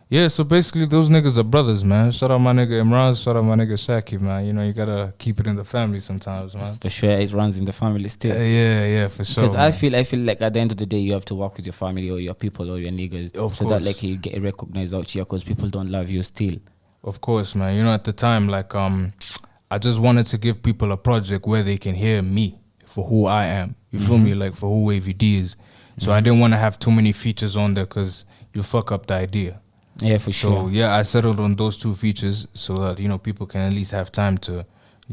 Yeah, so basically those niggas are brothers, man. Shout out my nigga Imran, shout out my nigga Shaki, man. You know, you gotta keep it in the family sometimes, man. For sure, it runs in the family still. Yeah, for sure. Because I feel like at the end of the day, you have to work with your family or your people or your niggas, so that like you get recognized out here. Because people don't love you still. Of course, man. You know, at the time, like I just wanted to give people a project where they can hear me for who I am. You feel me? Like for who Wavy D is. So I didn't want to have too many features on there because you fuck up the idea. Yeah, for sure. So yeah, I settled on those 2 features so that, you know, people can at least have time to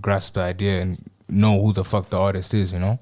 grasp the idea and know who the fuck the artist is, you know?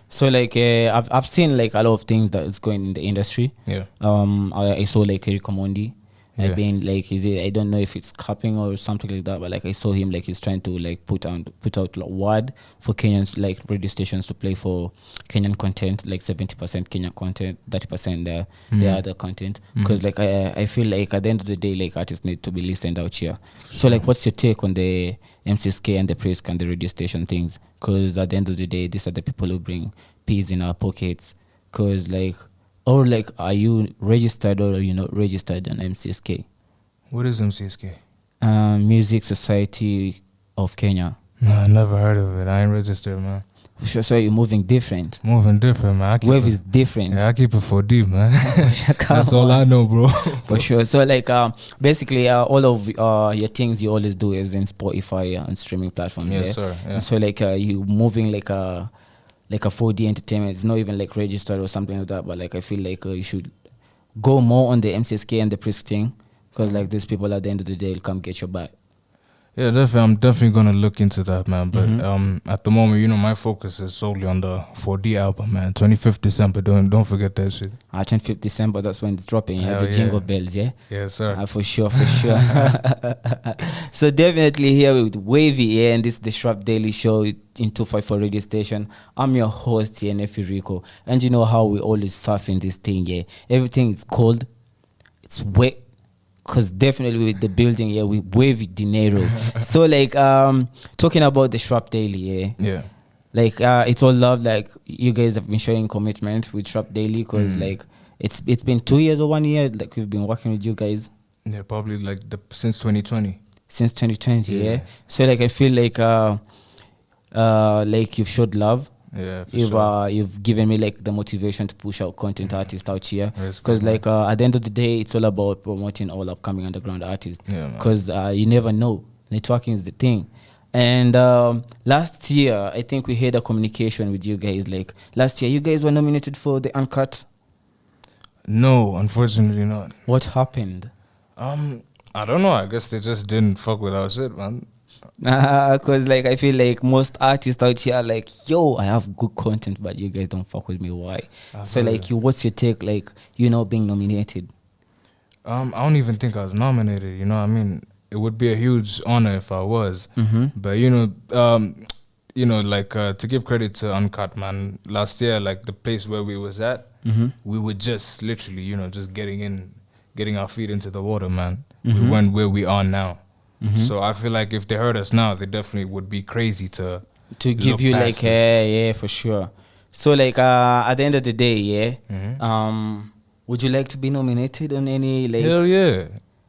So like I've seen like a lot of things that is going in the industry. Yeah. I saw like Rico Mondi. Yeah. I've been like, I don't know if it's capping or something like that, but like I saw him like he's trying to like put out like word for Kenyans, like radio stations to play for Kenyan content, like 70% Kenyan content, 30% the other content. Because like I feel like at the end of the day, like artists need to be listened out here. So like, what's your take on the MCSK and the Prisk and the radio station things? Because at the end of the day, these are the people who bring peas in our pockets. Because like, or like, are you registered or are you not registered on MCSK? What is MCSK? Music Society of Kenya. No, I never heard of it. I ain't registered, man. So you're moving different. Moving different, man. Wave is different. Yeah, I keep it 4D, man. That's all I know, bro. For sure. So like, basically, all of your things you always do is in Spotify and streaming platforms. Yes, sir. Yeah. So like, you moving like a 4D entertainment. It's not even like registered or something like that. But like, I feel like you should go more on the MCSK and the Prisk thing, because like these people at the end of the day will come get your back. Yeah, definitely. I'm definitely gonna look into that, man. But at the moment, you know, my focus is solely on the 4D album, man. 25th December. Don't forget that shit. 25th December. That's when it's dropping. Yeah, Hell the jingle bells. Yeah. Yes, sir. For sure. So definitely here with Wavy, yeah, and this is the Shrap Daily Show in 254 radio station. I'm your host here, Nephew Rico, and you know how we always surf in this thing. Yeah, everything is cold, it's wet. Because definitely with the building, yeah, we Wave Dinero. So like, talking about the Shrap Daily, yeah. Yeah. Like, it's all love. Like, you guys have been showing commitment with Shrap Daily, because like, it's been 2 years or 1 year, like we've been working with you guys. Yeah, probably like since 2020. Since 2020, yeah. So like, I feel like you've showed love. Yeah, for sure. You've given me like the motivation to push out content artists out here, because like at the end of the day, it's all about promoting all upcoming underground artists, because you never know, networking is the thing. And last year I think we had a communication with you guys. Like last year you guys were nominated for the Uncut. No, unfortunately not. What happened? I don't know, I guess they just didn't fuck with our shit, man. Because like I feel like most artists out here are like, yo, I have good content, but you guys don't fuck with me. Why? So like, what's your take, like, you know, being nominated? I don't even think I was nominated, you know what I mean? It would be a huge honor if I was. But you know, like to give credit to Uncut, man, last year, like the place where we was at, we were just literally, you know, just getting our feet into the water, man. We weren't where we are now. So I feel like if they heard us now, they definitely would be crazy to give you like, yeah, for sure. So like, at the end of the day, yeah, would you like to be nominated on any like?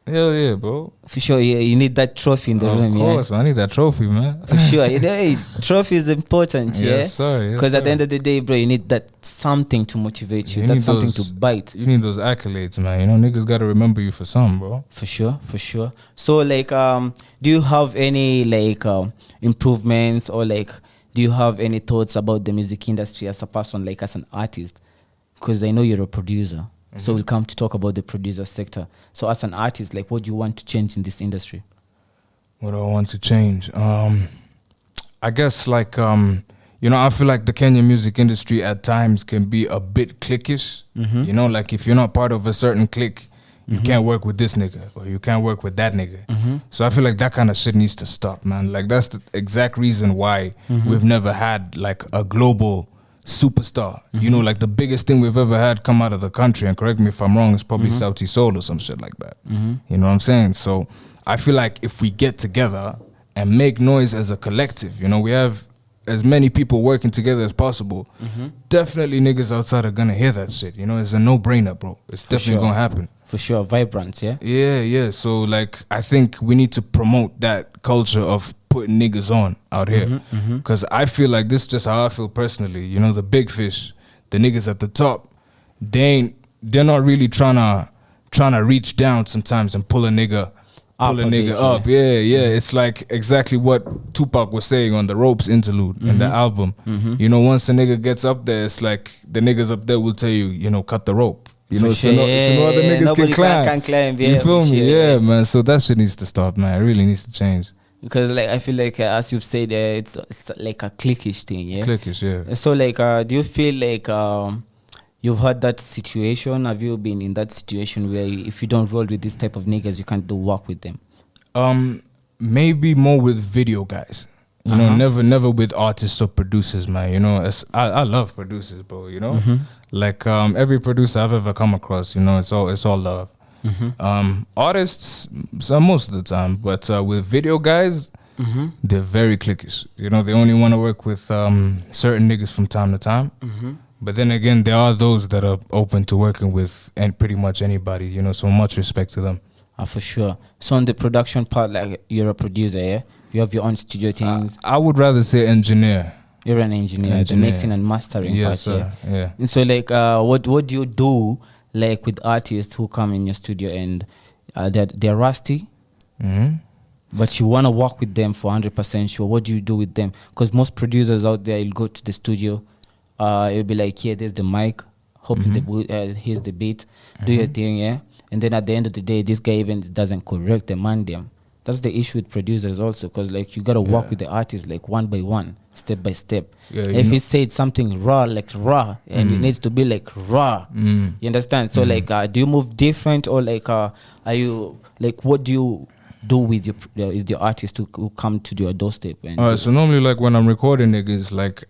Hell yeah, bro. For sure, yeah, you need that trophy in the room, yeah. Of course, I need that trophy, man. For sure, hey, trophy is important, yeah. Yes, sir. Because at the end of the day, bro, you need that something to motivate you. That's something to bite. You need those accolades, man. You know, niggas gotta remember you for something, bro. For sure. So like, do you have any like improvements, or like, do you have any thoughts about the music industry as a person, like as an artist? Because I know you're a producer. So we'll come to talk about the producer sector. So as an artist, like, what do you want to change in this industry? What do I want to change? I guess like, you know, I feel like the Kenyan music industry at times can be a bit cliquish. You know, like if you're not part of a certain clique, you can't work with this nigga, or you can't work with that nigga. So I feel like that kind of shit needs to stop, man. Like that's the exact reason why we've never had like a global superstar. You know, like the biggest thing we've ever had come out of the country, and correct me if I'm wrong, is probably Sauti Sol or some shit like that. You know what I'm saying? So I feel like if we get together and make noise as a collective, you know, we have as many people working together as possible, definitely niggas outside are gonna hear that shit. You know, it's a no-brainer, bro. It's definitely gonna happen. For sure, vibrant, yeah? Yeah. So like, I think we need to promote that culture of putting niggas on out here. Because I feel like this is just how I feel personally. You know, the big fish, the niggas at the top, they're not really trying to reach down sometimes and pull a nigga pull a Up a nigga bit, up. Yeah. It's like exactly what Tupac was saying on the Ropes interlude in the album. You know, once a nigga gets up there, it's like the niggas up there will tell you, you know, cut the rope. You know, so no other niggas Nobody can climb. you feel for me? sure, Yeah, man. So that shit needs to stop, man. It really needs to change. Because like I feel like as you've said, it's like a cliquish thing, yeah. Cliquish, yeah. So like, do you feel like you've had that situation? Have you been in that situation where if you don't roll with this type of niggas, you can't do work with them? Maybe more with video guys. You know, never with artists or producers, man. You know, I love producers, bro. You know, like every producer I've ever come across, you know, it's all love. Artists, most of the time, but with video guys, they're very cliquish. You know, they only want to work with certain niggas from time to time. But then again, there are those that are open to working with and pretty much anybody. You know, so much respect to them. For sure. So on the production part, like you're a producer, yeah? You have your own studio things. I would rather say engineer. You're an engineer. The mixing and mastering part, sir. Yeah. And so like, what do you do like with artists who come in your studio and they're rusty, but you want to work with them for 100% sure? What do you do with them? Because most producers out there, you'll go to the studio, it'll be like, yeah, there's the mic, here's the beat, do your thing, yeah? And then at the end of the day, this guy even doesn't correct them, man them. That's the issue with producers also, because like you gotta work with the artist like one by one, step by step. If he said something raw, like raw, and it needs to be like raw, you understand? So like, do you move different, or like, are you like, what do you do with your artists who come to your doorstep? So normally, like when I'm recording niggas, like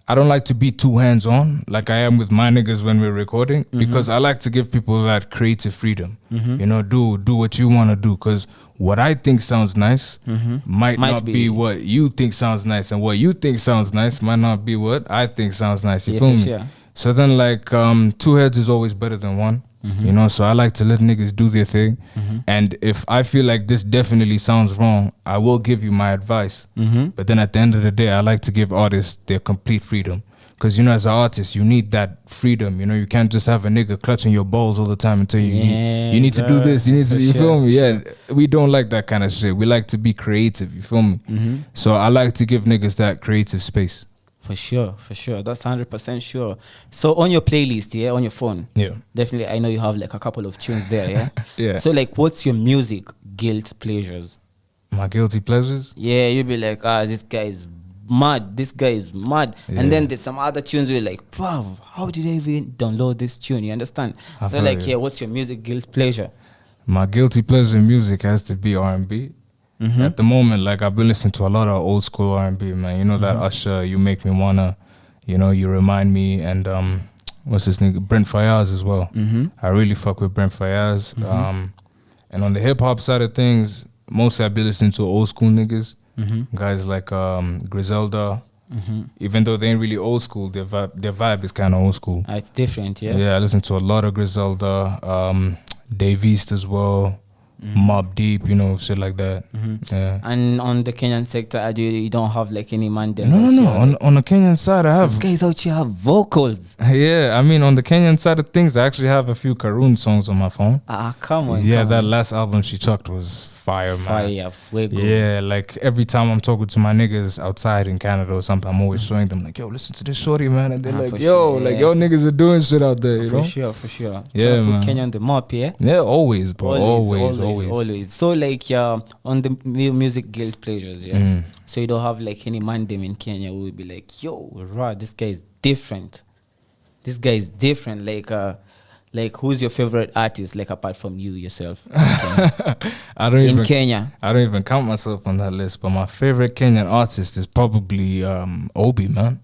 I don't like to be too hands-on like I am with my niggas when we're recording, because I like to give people that creative freedom. You know, do what you want to do, because what I think sounds nice might not be what you think sounds nice, and what you think sounds nice might not be what I think sounds nice. You feel me? Sure. So then like two heads is always better than one. You know, so I like to let niggas do their thing. And if I feel like this definitely sounds wrong, I will give you my advice. But then at the end of the day, I like to give artists their complete freedom. Because, you know, as an artist, you need that freedom. You know, you can't just have a nigga clutching your balls all the time and tell you, you need to do this, you need to, you feel me? Yeah, we don't like that kind of shit. We like to be creative, you feel me? So I like to give niggas that creative space. For sure. That's 100% sure. So on your playlist, yeah, on your phone, definitely, I know you have like a couple of tunes there, yeah? Yeah. So like, what's your music guilt pleasures? My guilty pleasures? Yeah, you'll be like, this guy is mad. And then there's some other tunes where you're like, bruv, how did I even download this tune? You understand? They're like, what's your music guilt pleasure? My guilty pleasure in music has to be R&B. At the moment, like I've been listening to a lot of old school R&B, man. You know that Usher, You Make Me Wanna, you know, You Remind Me, and what's this nigga, Brent Fayaz as well. I really fuck with Brent Fayaz. And on the hip hop side of things, mostly I be listening to old school niggas, guys like Griselda. Even though they ain't really old school, their vibe is kind of old school. It's different, yeah. Yeah, I listen to a lot of Griselda, Dave East as well. Mob Deep, you know, shit like that. Yeah. And on the Kenyan sector, you don't have like any man there? No. On the Kenyan side, I have. Those guys out here have vocals. Yeah, I mean, on the Kenyan side of things, I actually have a few Karun songs on my phone. Come on. Yeah, that last album she chucked was fire, man. Fire, fuego. Yeah, like every time I'm talking to my niggas outside in Canada or something, I'm always showing them like, yo, listen to this shorty, man. And they're like, yo, like, yo, niggas are doing shit out there, you know? For sure. Yeah, man. Kenya on the map, yeah? Yeah, always, bro. Always. So like, on the music guilt pleasures, yeah? So you don't have like any man them in Kenya who would be like, yo, raw, this guy is different. Like, who's your favorite artist, like, apart from you yourself? In Kenya? I don't even count myself on that list, but my favorite Kenyan artist is probably Obi, man.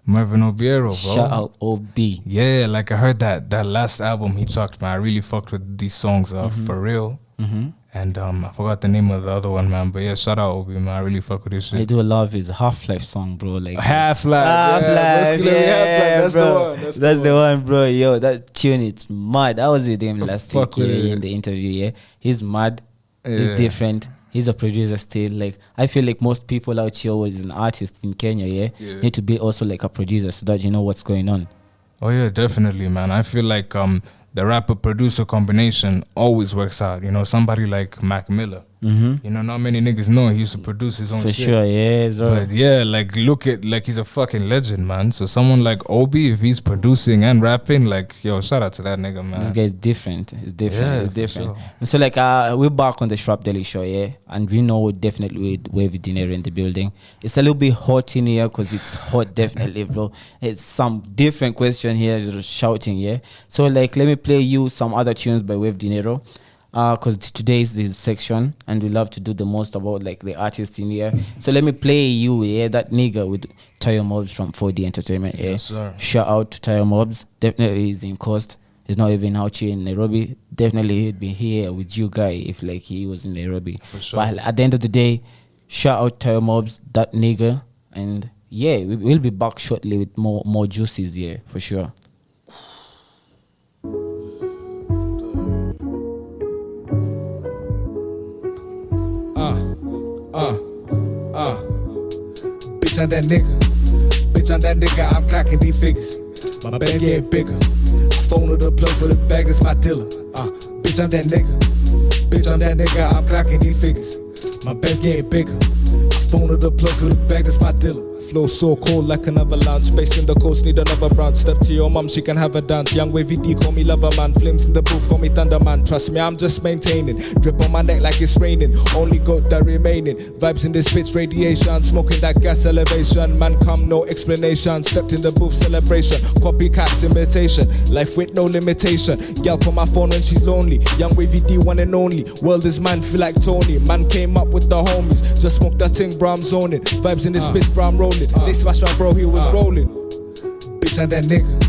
Marvin Obiero, bro. Shout out Obi. Yeah, like I heard that last album he talked, man. I really fucked with these songs, For Real. And I forgot the name of the other one, man. But yeah, shout out Obi, man. I really fuck with this shit. I do love his Half-Life song, bro. Like Half-Life. That's the one, bro. Yo, that tune, it's mad. I was with him last week in the interview, yeah. He's mad. He's different. He's a producer still. Like, I feel like most people out here who is an artist in Kenya, need to be also like a producer so that you know what's going on. Oh yeah, definitely, man. I feel like the rapper producer combination always works out. You know, somebody like Mac Miller. You know, not many niggas know he used to produce his own For shit. sure, yeah. But yeah, like look at, like he's a fucking legend, man. So someone like Obi, if he's producing and rapping, like yo, shout out to that nigga, man. This guy's different. It's different. Yeah, It's for different. sure. And so like we're back on the Shrap Daily Show, yeah, and we know definitely with Wave Dinero in the building. It's a little bit hot in here because it's hot, definitely, bro. It's some different question here, just shouting, yeah. So like, let me play you some other tunes by Wave Dinero. Because today is this section and we love to do the most about like the artists in here. So let me play you, yeah, that nigga with Tayo Mobs from 4D Entertainment, yeah. Yes, sir. Shout out to Tayo Mobs. Definitely he's in Coast. He's not even out here in Nairobi. Definitely he'd be here with you guy if like he was in Nairobi. For sure. But at the end of the day, shout out Tayo Mobs, that nigga. And yeah, we'll be back shortly with more juices, yeah, for sure. Bitch, I'm that nigga. Bitch, I'm that nigga. I'm clocking these figures. My bag getting bigger. Phone of the plug for the bag is my dealer. Bitch, I'm that nigga. Bitch, I'm that nigga. I'm clocking these figures. My bag's getting bigger. Phone of the plug for the bag is my dealer. Flow so cold like an avalanche. Based in the coast, need another branch. Step to your mom, she can have a dance. Young Wavy D, call me lover man. Flames in the booth, call me thunder man. Trust me, I'm just maintaining. Drip on my neck like it's raining. Only got that remaining. Vibes in this bitch, radiation. Smoking that gas elevation. Man come, no explanation. Stepped in the booth, celebration. Copycats, imitation. Life with no limitation. Girl call my phone when she's lonely. Young Wavy D, one and only. World is man, feel like Tony. Man came up with the homies. Just smoke that thing, bro, I'm zoning. Vibes in this bitch, bro, I'm rolling. They smash my bro, he was rolling. Bitch, I'm that nigga.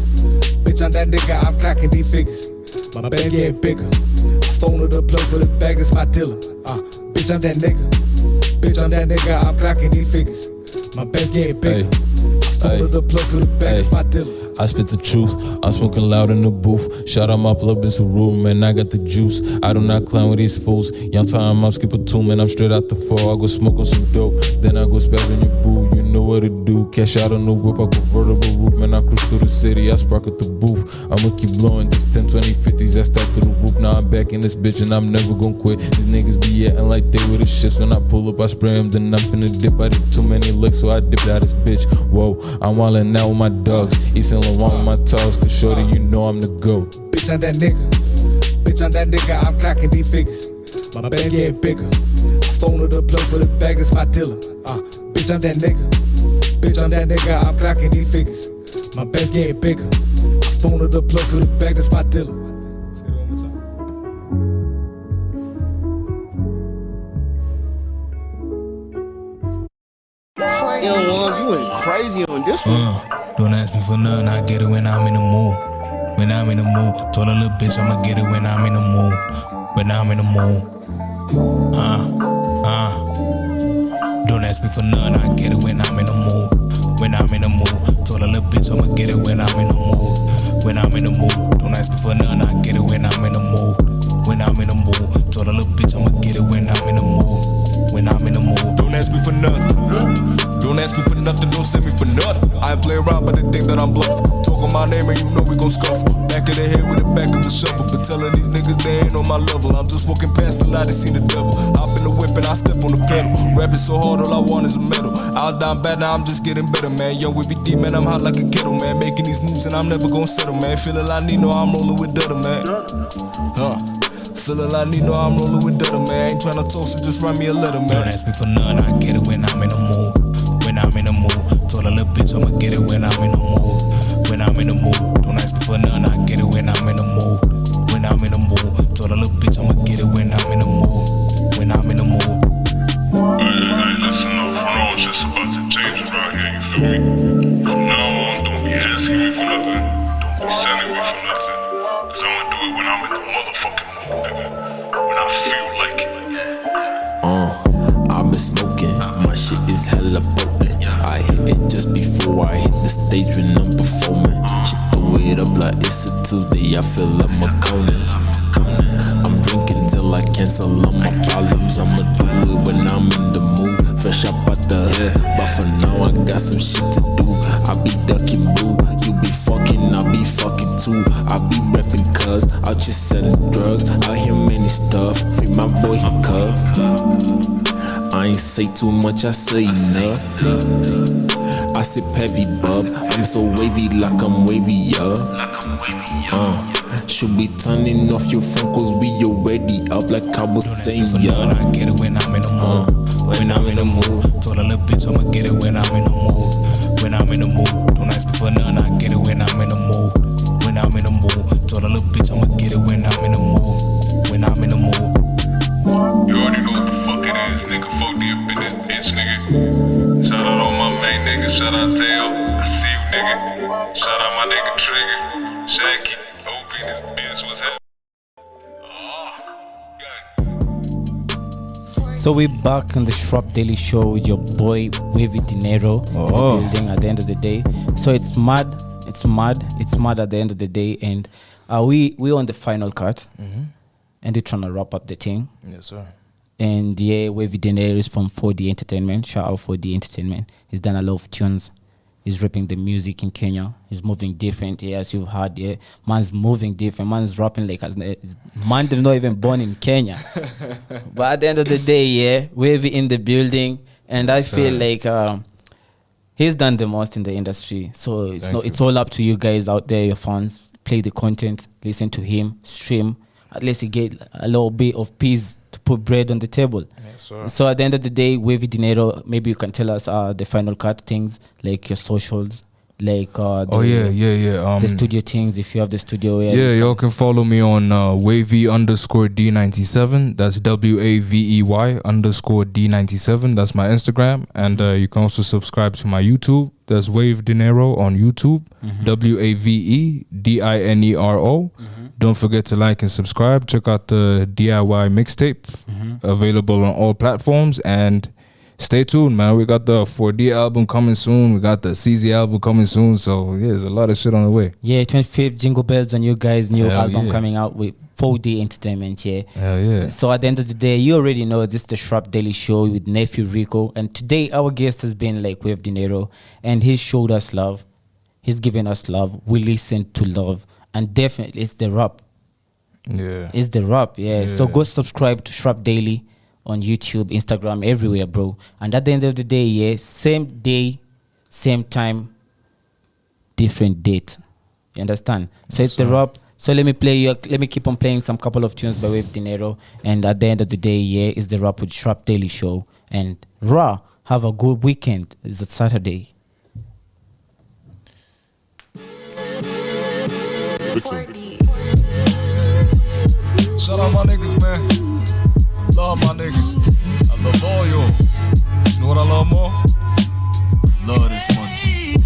Bitch, I'm that nigga. I'm clocking these figures. My bag getting bigger. Phone of the plug for the bag is my dealer. Bitch, I'm that nigga. Bitch, I'm that nigga. I'm clocking these figures. My bag's getting bigger. Phone of the plug for the bag is my dealer. I spit the truth, I'm smoking loud in the booth. Shout out my plug, it's a rule, man, I got the juice. I do not clown with these fools. Young time, I'm skip a two, man, I'm straight out the fall. I go smoke on some dope, then I go spaz on your boo. You know what to do, cash out on the whip, I convertible roof. Man, I cruise through the city, I spark at the booth. I'ma keep blowing this 10, 20, 50s, I stack to the roof. Now I'm back in this bitch and I'm never gonna quit. These niggas be acting like they with the shits. When I pull up, I spray them, then I'm finna dip. I did too many licks, so I dipped out this bitch. Whoa, I'm wildin' out with my dogs. East and Laurent with my toes, cause shorty, you know I'm the GOAT. Bitch, I'm that nigga. Bitch, I'm that nigga. I'm clocking these figures. My bag getting bigger. Phone of the plug for the bag is my dealer. Bitch, I'm that nigga. Bitch, I'm that nigga. I'm clocking these figures. My bag's getting bigger. Phone of the plug for the bag is my dealer. Young ones, you went crazy on this one. Don't ask me for nothing, I get it when I'm in the mood. When I'm in the mood, told a little bitch I'ma get it when I'm in the mood. When I'm in the mood. Don't ask me for nothing, I get it when I'm in the mood. When I'm in the mood, told a little bitch I'ma get it when I'm in the mood. When I'm in the mood, don't ask me for nothing, I get it when I'm in the mood. When I'm in the mood, told a little bitch I'ma get it when I'm in the mood. When I'm in the mood, Don't ask me for nothing. Don't ask me for nothing, don't send me for nothing. I ain't play around, but they think that I'm bluffing. Talking my name and you know we gon' scuffle. Back of the head with the back of a shovel. But telling these niggas they ain't on my level. I'm just walking past a lot, they seen the devil. Hop in the whip and I step on the pedal. Rapping so hard, all I want is a medal. I was down bad, now I'm just getting better, man. Yo, Wavy D, man, I'm hot like a kettle, man. Making these moves and I'm never gon' settle, man. Feeling like Nino, I'm rolling with Dutta, man. Feeling like Nino, I'm rolling with Dutta, man. Ain't tryna toast it, just write me a letter, man. don't ask me for nothing, I get it when I'm in the mood. When I'm in the mood, told a little bitch I'ma get it when I'm in the mood. When I'm in the mood, don't ask me for nothing, I get it when I'm in the mood. When I'm in the mood, told a little bitch I'ma get it when I'm in the mood. When I'm in the mood. Hey, listen up, for now it's just about to change around here, you feel me? From now on, don't be asking me for nothing, don't be sending me for nothing. Cause I'ma do it when I'm in the motherfucking mood, nigga. When I feel like it. I've been smoking, my shit is hella potent. I hit it just before I hit the stage when I'm performing. She throw it up like it's a Tuesday, I feel like I'm a Conan. I'm drinking till I cancel all my problems. I'ma do it when I'm in the mood. Fresh up out the head, but for now I got some shit to do. I be ducking boo, you be fucking, I be fucking too. I be reppin' cuz, cuz out here selling drugs. Out here many stuff. Free my boy, he cuff. I ain't say too much, I say enough. I sip heavy, bub. I'm so wavy like I'm wavy, should be turning off your phone cause we already up like I was saying, I get it when I'm in the mood. When I'm in the mood. Told a little bitch I'ma get it when I'm in the mood. When I'm in the mood. Don't ask me for none, I get it when I'm in the mood. When I'm in the mood. Told a little bitch I'ma get it when I'm in the mood. When I'm in the mood. You already know what the fuck it is, nigga. Fuck the up in this bitch, nigga. Shout out all my main niggas. Shout out Tail. I see you, nigga. Shout out my nigga Trigger. Shacky. Open this bitch was happening. So we're back on the Shrap Daily Show with your boy Wave Dinero in the building at the end of the day. So it's mad at the end of the day, and we're on the final cut, and we're trying to wrap up the thing. Yes, sir. And yeah, Wave Dinero is from 4D Entertainment. Shout out 4D Entertainment. He's done a lot of tunes. He's rapping the music in Kenya. He's moving different, as you've heard. Yeah, man's moving different. Man's rapping like man did not even born in Kenya. But at the end of the day, Wavy in the building, and I feel like he's done the most in the industry. So it's all up to you guys out there, your fans. Play the content, listen to him, stream. At least you get a little bit of peace to put bread on the table. So at the end of the day, Wavy Dinero, maybe you can tell us the final cut things, like your socials, like the studio things, if you have the studio. Y'all can follow me on wavy_D97. That's WAVEY_D97. That's my Instagram. And you can also subscribe to my YouTube. That's Wave Dinero on YouTube. WAVEDINERO. Don't forget to like and subscribe. Check out the DIY mixtape, available on all platforms. And stay tuned, man. We got the 4D album coming soon. We got the CZ album coming soon. So yeah, there's a lot of shit on the way. Yeah, 25th Jingle Bells on you guys' new album coming out with 4D Entertainment. Hell yeah. So at the end of the day, you already know this is the Shrap Daily Show with Nephew Rico. And today our guest has been like Wave Dinero, and he's showed us love. He's given us love. We listen to love. And definitely it's the rap. It's the rap, So go subscribe to Shrap Daily on YouTube, Instagram, everywhere, bro. And at the end of the day, same day, same time, different date. You understand? So it's the rap. So let me keep on playing some couple of tunes by Wave Dinero. And at the end of the day, it's the rap with Shrap Daily Show. And have a good weekend. It's a Saturday. Shout out my niggas, man. I love my niggas. I love all y'all. You know what I love more? I love this money.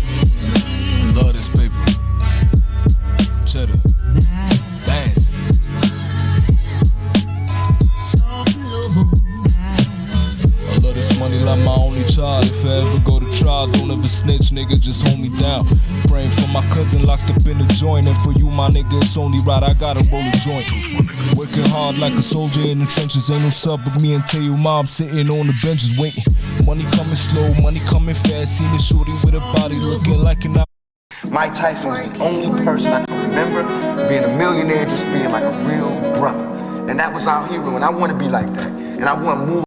I love this paper. Cheddar. Bands. I love this money like my only child. If I ever go to trial, don't ever snitch, nigga, just hold me down. Praying for my cousin locked up in the joint. And for you, my nigga, it's only right, I gotta roll a joint. Working hard like a soldier in the trenches. Ain't no sub but me until your mom sitting on the benches waiting. Money coming slow, money coming fast. Seen a shorty with a body looking like an... Mike Tyson was the only person I can remember being a millionaire, just being like a real brother. And that was our hero, and I want to be like that. And I want more.